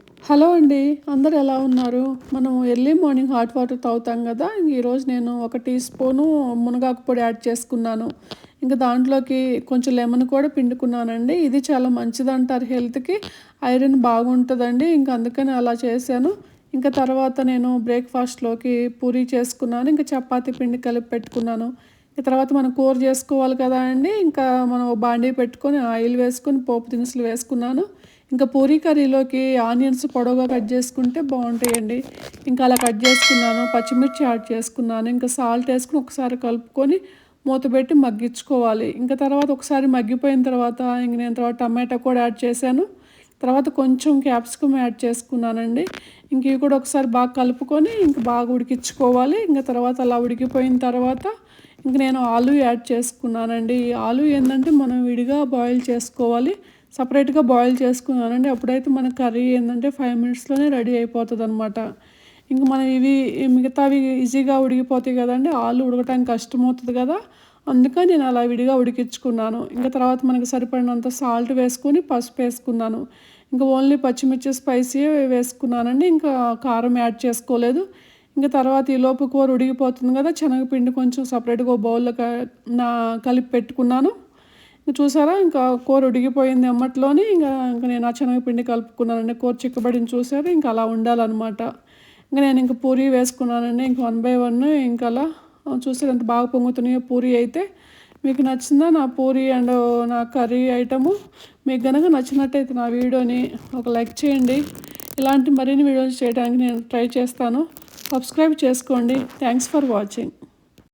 Hello అండి. అందరూ ఎలా ఉన్నారు? మనం ఎర్లీ మార్నింగ్ హాట్ వాటర్ తాగుతాం గదా! ఈరోజు నేను ఒక టీ స్పూను మునగాకు పొడి యాడ్ చేసుకున్నాను. ఇంక దాంట్లోకి కొంచెం లెమన్ కూడా పిండుకున్నానండి. ఇది చాలా మంచిదంటారు హెల్త్‌కి. ఐరన్ బాగుంటదండి. ఇంక అందుకని అలా చేశాను. ఇంక తర్వాత నేను బ్రేక్‌ఫాస్ట్‌లోకి పూరి చేసుకున్నాను. ఇంక చపాతీ పిండి కలిపి పెట్టుకున్నాను. ఇక తర్వాత మనం కూర చేసుకోవాలి కదా అండి! ఇంకా మనం ఓ బాండీ పెట్టుకొని ఆయిల్ వేసుకొని పోపు దినుసులు వేసుకున్నాను. ఇంకా పూరీ కర్రీలోకి ఆనియన్స్ పొడవుగా కట్ చేసుకుంటే బావుంటాయండి. ఇంకా అలా కట్ చేసుకున్నాను. పచ్చిమిర్చి యాడ్ చేసుకున్నాను. ఇంకా సాల్ట్ వేసుకొని ఒకసారి కలుపుకొని మూత పెట్టి మగ్గించుకోవాలి. ఇంకా తర్వాత ఒకసారి మగ్గిపోయిన తర్వాత ఇంక నేను తర్వాత టమాటా కూడా యాడ్ చేశాను. తర్వాత కొంచెం క్యాప్సికమ్ యాడ్ చేసుకున్నానండి. ఇంక ఇవి కూడా ఒకసారి బాగా కలుపుకొని ఇంక బాగా ఉడికించుకోవాలి. ఇంక తర్వాత అలా ఉడికిపోయిన తర్వాత ఇంక నేను ఆలు యాడ్ చేసుకున్నానండి. ఈ ఆలు ఏందంటే మనం విడిగా బాయిల్ చేసుకోవాలి. సపరేట్‌గా బాయిల్ చేసుకున్నానండి. అప్పుడైతే మన కర్రీ ఏందంటే 5 మినిట్స్‌లోనే రెడీ అయిపోతదనమాట. ఇంక మనం ఇవి మిగతావి ఈజీగా ఉడికిపోతాయి గదండీ! ఆలు ఉడకటానికి కష్టమవుతది గదా! అందుకని నేను అలా విడిగా ఉడికించుకున్నాను. ఇంక తర్వాత మనకు సరిపడినంత సాల్ట్ వేసుకొని పసుపేసుకున్నాను. ఇంక ఓన్లీ పచ్చిమిర్చి స్పైసీయే వేసుకున్నానండి. ఇంకా కారం యాడ్ చేసుకోలేదు. ఇంక తర్వాత ఈలోపు కూర ఉడికిపోతుంది గదా! శనగపిండి కొంచెం సపరేట్‌గా ఓ బౌల్‌లో కలిపి పెట్టుకున్నాను. చూసారా ఇంకా కూర ఉడికిపోయింది ఎమ్మట్లోని ఇంక నేను ఆ శనగపిండి కలుపుకున్నానండి. కూర చిక్కబడింది చూసారా? ఇంక అలా ఉండాలనమాట. నేను ఇంక పూరి వేసుకున్నానండి. ఇంక 1 బై 1 ఇంక అలా చూసారా ఎంత బాగా పొంగుతున్నాయో పూరి అయితే. మీకు నచ్చిందా నా పూరి అండ్ నా కర్రీ ఐటము? మీకు గనక నచ్చినట్టయితే నా వీడియోని ఒక లైక్ చేయండి. ఇలాంటి మరిన్ని వీడియోస్ చేయడానికి నేను ట్రై చేస్తాను. సబ్స్క్రైబ్ చేసుకోండి. Thanks for watching.